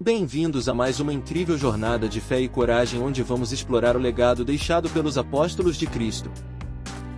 Bem-vindos a mais uma incrível jornada de fé e coragem onde vamos explorar o legado deixado pelos apóstolos de Cristo.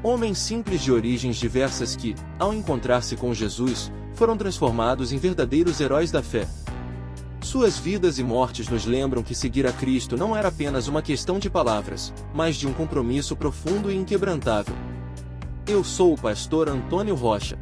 Homens simples de origens diversas que, ao encontrar-se com Jesus, foram transformados em verdadeiros heróis da fé. Suas vidas e mortes nos lembram que seguir a Cristo não era apenas uma questão de palavras, mas de um compromisso profundo e inquebrantável. Eu sou o pastor Antônio Rocha.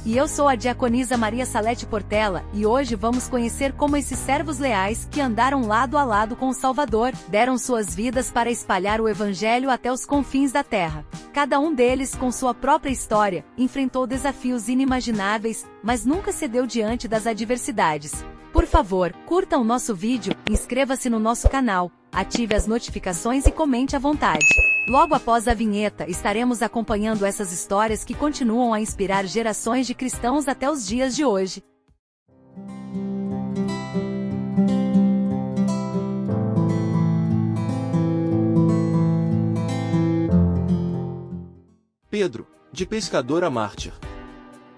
E eu sou a diaconisa Maria Salete Portela, e hoje vamos conhecer como esses servos leais, que andaram lado a lado com o Salvador, deram suas vidas para espalhar o Evangelho até os confins da terra. Cada um deles, com sua própria história, enfrentou desafios inimagináveis, mas nunca cedeu diante das adversidades. Por favor, curta o nosso vídeo, inscreva-se no nosso canal, ative as notificações e comente à vontade. Logo após a vinheta, estaremos acompanhando essas histórias que continuam a inspirar gerações de cristãos até os dias de hoje. Pedro, de pescador a mártir.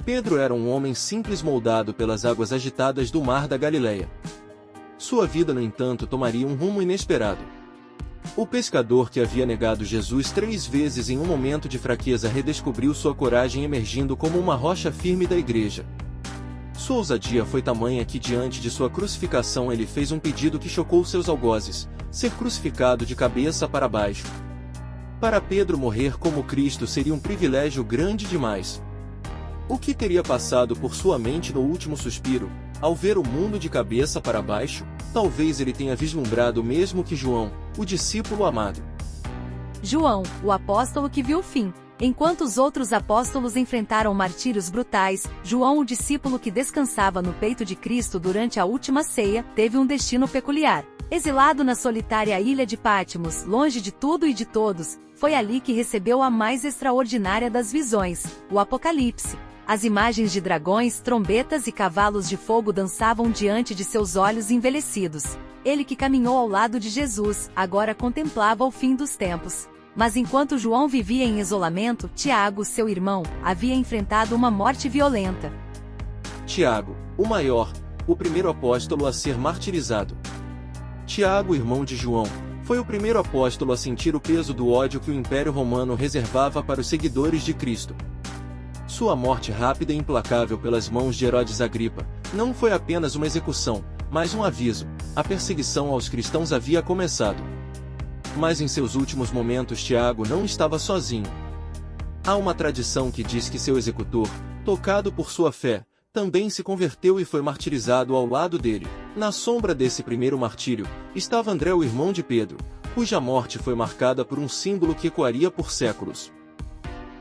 Pedro era um homem simples moldado pelas águas agitadas do mar da Galileia. Sua vida, no entanto, tomaria um rumo inesperado. O pescador que havia negado Jesus 3 vezes em um momento de fraqueza redescobriu sua coragem emergindo como uma rocha firme da igreja. Sua ousadia foi tamanha que diante de sua crucificação ele fez um pedido que chocou seus algozes: ser crucificado de cabeça para baixo. Para Pedro, morrer como Cristo seria um privilégio grande demais. O que teria passado por sua mente no último suspiro, ao ver o mundo de cabeça para baixo? Talvez ele tenha vislumbrado o mesmo que João, o discípulo amado. João, o apóstolo que viu o fim. Enquanto os outros apóstolos enfrentaram martírios brutais, João, o discípulo que descansava no peito de Cristo durante a última ceia, teve um destino peculiar. Exilado na solitária ilha de Patmos, longe de tudo e de todos, foi ali que recebeu a mais extraordinária das visões, o Apocalipse. As imagens de dragões, trombetas e cavalos de fogo dançavam diante de seus olhos envelhecidos. Ele que caminhou ao lado de Jesus, agora contemplava o fim dos tempos. Mas enquanto João vivia em isolamento, Tiago, seu irmão, havia enfrentado uma morte violenta. Tiago, o maior, o primeiro apóstolo a ser martirizado. Tiago, irmão de João, foi o primeiro apóstolo a sentir o peso do ódio que o Império Romano reservava para os seguidores de Cristo. Sua morte rápida e implacável pelas mãos de Herodes Agripa não foi apenas uma execução, mas um aviso: a perseguição aos cristãos havia começado. Mas em seus últimos momentos Tiago não estava sozinho. Há uma tradição que diz que seu executor, tocado por sua fé, também se converteu e foi martirizado ao lado dele. Na sombra desse primeiro martírio, estava André, o irmão de Pedro, cuja morte foi marcada por um símbolo que ecoaria por séculos.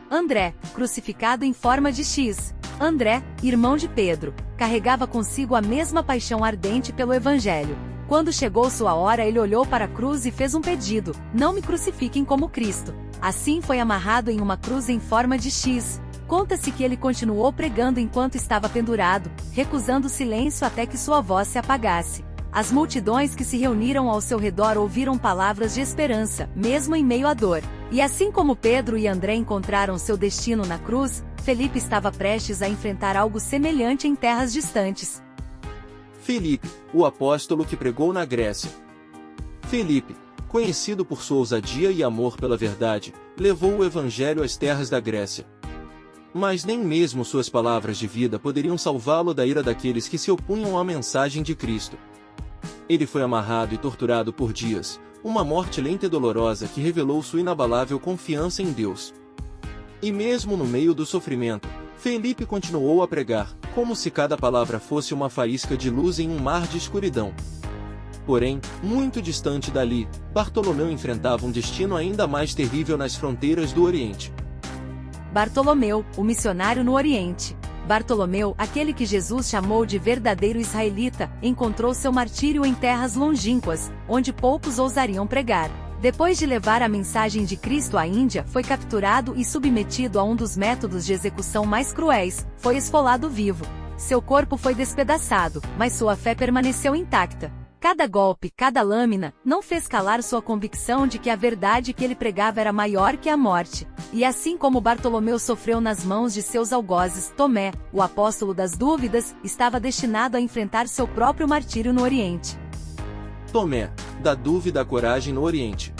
André, crucificado em forma de X. André, irmão de Pedro, carregava consigo a mesma paixão ardente pelo Evangelho. Quando chegou sua hora, ele olhou para a cruz e fez um pedido: não me crucifiquem como Cristo. Assim foi amarrado em uma cruz em forma de X. Conta-se que ele continuou pregando enquanto estava pendurado, recusando silêncio até que sua voz se apagasse. As multidões que se reuniram ao seu redor ouviram palavras de esperança, mesmo em meio à dor. E assim como Pedro e André encontraram seu destino na cruz, Felipe estava prestes a enfrentar algo semelhante em terras distantes. Felipe, o apóstolo que pregou na Grécia. Felipe, conhecido por sua ousadia e amor pela verdade, levou o Evangelho às terras da Grécia. Mas nem mesmo suas palavras de vida poderiam salvá-lo da ira daqueles que se opunham à mensagem de Cristo. Ele foi amarrado e torturado por dias, uma morte lenta e dolorosa que revelou sua inabalável confiança em Deus. E mesmo no meio do sofrimento, Felipe continuou a pregar, como se cada palavra fosse uma faísca de luz em um mar de escuridão. Porém, muito distante dali, Bartolomeu enfrentava um destino ainda mais terrível nas fronteiras do Oriente. Bartolomeu, o missionário no Oriente. Bartolomeu, aquele que Jesus chamou de verdadeiro israelita, encontrou seu martírio em terras longínquas, onde poucos ousariam pregar. Depois de levar a mensagem de Cristo à Índia, foi capturado e submetido a um dos métodos de execução mais cruéis, foi esfolado vivo. Seu corpo foi despedaçado, mas sua fé permaneceu intacta. Cada golpe, cada lâmina, não fez calar sua convicção de que a verdade que ele pregava era maior que a morte. E assim como Bartolomeu sofreu nas mãos de seus algozes, Tomé, o apóstolo das dúvidas, estava destinado a enfrentar seu próprio martírio no Oriente. Tomé, da dúvida à coragem no Oriente.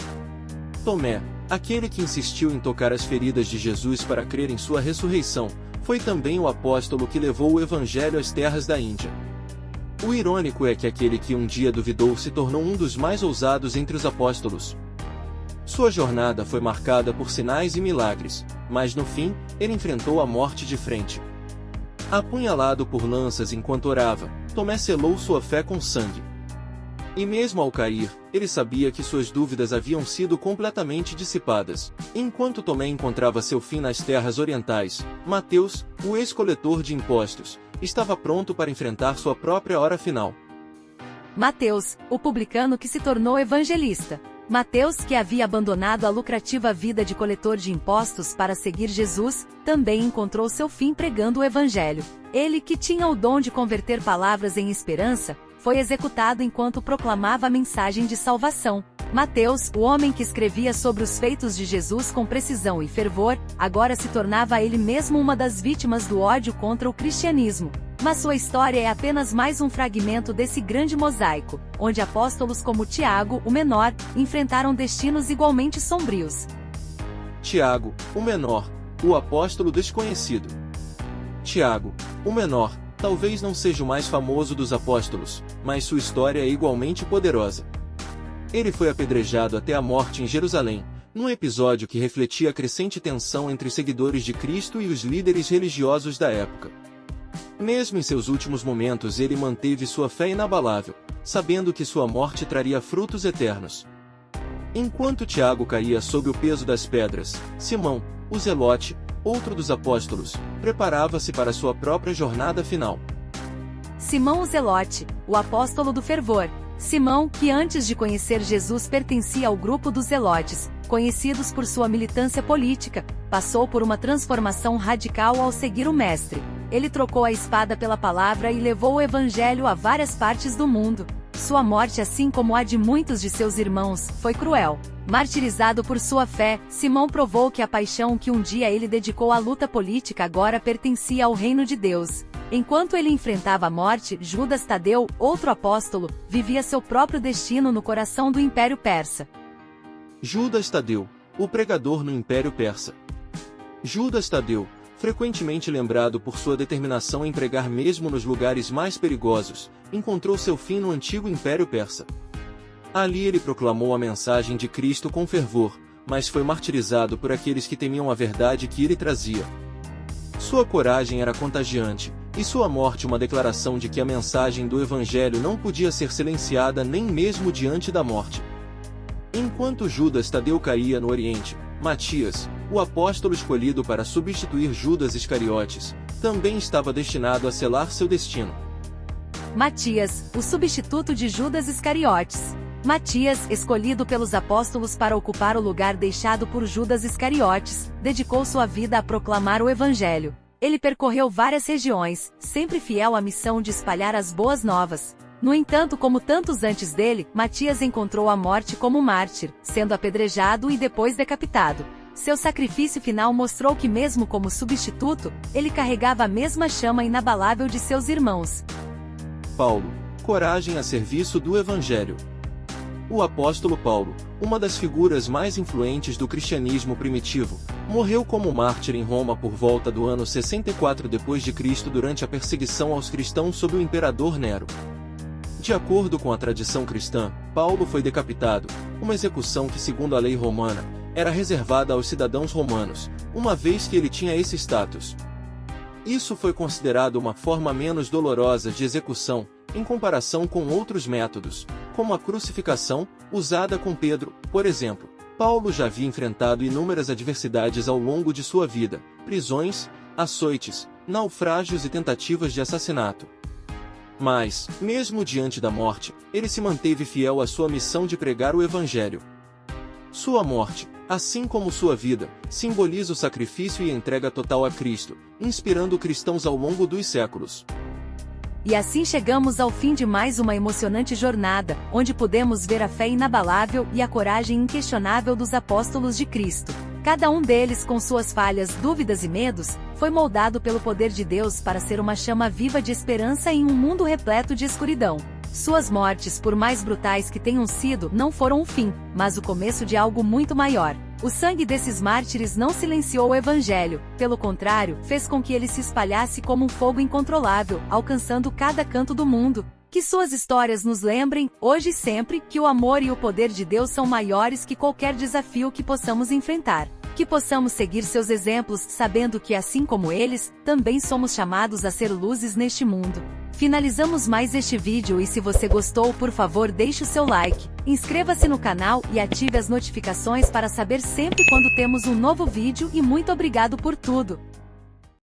Tomé, aquele que insistiu em tocar as feridas de Jesus para crer em sua ressurreição, foi também o apóstolo que levou o evangelho às terras da Índia. O irônico é que aquele que um dia duvidou se tornou um dos mais ousados entre os apóstolos. Sua jornada foi marcada por sinais e milagres, mas no fim, ele enfrentou a morte de frente. Apunhalado por lanças enquanto orava, Tomé selou sua fé com sangue. E mesmo ao cair, ele sabia que suas dúvidas haviam sido completamente dissipadas. Enquanto Tomé encontrava seu fim nas terras orientais, Mateus, o ex-coletor de impostos, estava pronto para enfrentar sua própria hora final. Mateus, o publicano que se tornou evangelista. Mateus, que havia abandonado a lucrativa vida de coletor de impostos para seguir Jesus, também encontrou seu fim pregando o evangelho. Ele, que tinha o dom de converter palavras em esperança, foi executado enquanto proclamava a mensagem de salvação. Mateus, o homem que escrevia sobre os feitos de Jesus com precisão e fervor, agora se tornava ele mesmo uma das vítimas do ódio contra o cristianismo. Mas sua história é apenas mais um fragmento desse grande mosaico, onde apóstolos como Tiago, o menor, enfrentaram destinos igualmente sombrios. Tiago, o menor, o apóstolo desconhecido. Tiago, o menor, talvez não seja o mais famoso dos apóstolos, mas sua história é igualmente poderosa. Ele foi apedrejado até a morte em Jerusalém, num episódio que refletia a crescente tensão entre os seguidores de Cristo e os líderes religiosos da época. Mesmo em seus últimos momentos ele manteve sua fé inabalável, sabendo que sua morte traria frutos eternos. Enquanto Tiago caía sob o peso das pedras, Simão, o Zelote, outro dos apóstolos, preparava-se para sua própria jornada final. Simão o Zelote, o apóstolo do fervor. Simão, que antes de conhecer Jesus pertencia ao grupo dos Zelotes, conhecidos por sua militância política, passou por uma transformação radical ao seguir o Mestre. Ele trocou a espada pela palavra e levou o evangelho a várias partes do mundo. Sua morte, assim como a de muitos de seus irmãos, foi cruel. Martirizado por sua fé, Simão provou que a paixão que um dia ele dedicou à luta política agora pertencia ao reino de Deus. Enquanto ele enfrentava a morte, Judas Tadeu, outro apóstolo, vivia seu próprio destino no coração do Império Persa. Judas Tadeu, o pregador no Império Persa. Judas Tadeu, frequentemente lembrado por sua determinação em pregar mesmo nos lugares mais perigosos, encontrou seu fim no antigo Império Persa. Ali ele proclamou a mensagem de Cristo com fervor, mas foi martirizado por aqueles que temiam a verdade que ele trazia. Sua coragem era contagiante, e sua morte uma declaração de que a mensagem do Evangelho não podia ser silenciada nem mesmo diante da morte. Enquanto Judas Tadeu caía no Oriente, Matias, o apóstolo escolhido para substituir Judas Iscariotes, também estava destinado a selar seu destino. Matias, o substituto de Judas Iscariotes. Matias, escolhido pelos apóstolos para ocupar o lugar deixado por Judas Iscariotes, dedicou sua vida a proclamar o Evangelho. Ele percorreu várias regiões, sempre fiel à missão de espalhar as boas novas. No entanto, como tantos antes dele, Matias encontrou a morte como mártir, sendo apedrejado e depois decapitado. Seu sacrifício final mostrou que mesmo como substituto, ele carregava a mesma chama inabalável de seus irmãos. Paulo, coragem a serviço do Evangelho. O apóstolo Paulo, uma das figuras mais influentes do cristianismo primitivo, morreu como mártir em Roma por volta do ano 64 d.C. durante a perseguição aos cristãos sob o imperador Nero. De acordo com a tradição cristã, Paulo foi decapitado, uma execução que, segundo a lei romana, era reservada aos cidadãos romanos, uma vez que ele tinha esse status. Isso foi considerado uma forma menos dolorosa de execução, em comparação com outros métodos, como a crucificação, usada com Pedro, por exemplo. Paulo já havia enfrentado inúmeras adversidades ao longo de sua vida, prisões, açoites, naufrágios e tentativas de assassinato. Mas, mesmo diante da morte, ele se manteve fiel à sua missão de pregar o Evangelho. Sua morte, assim como sua vida, simboliza o sacrifício e entrega total a Cristo, inspirando cristãos ao longo dos séculos. E assim chegamos ao fim de mais uma emocionante jornada, onde pudemos ver a fé inabalável e a coragem inquestionável dos apóstolos de Cristo. Cada um deles, com suas falhas, dúvidas e medos, foi moldado pelo poder de Deus para ser uma chama viva de esperança em um mundo repleto de escuridão. Suas mortes, por mais brutais que tenham sido, não foram o fim, mas o começo de algo muito maior. O sangue desses mártires não silenciou o Evangelho, pelo contrário, fez com que ele se espalhasse como um fogo incontrolável, alcançando cada canto do mundo. Que suas histórias nos lembrem, hoje e sempre, que o amor e o poder de Deus são maiores que qualquer desafio que possamos enfrentar. Que possamos seguir seus exemplos, sabendo que, assim como eles, também somos chamados a ser luzes neste mundo. Finalizamos mais este vídeo e se você gostou, por favor deixe o seu like, inscreva-se no canal e ative as notificações para saber sempre quando temos um novo vídeo e muito obrigado por tudo!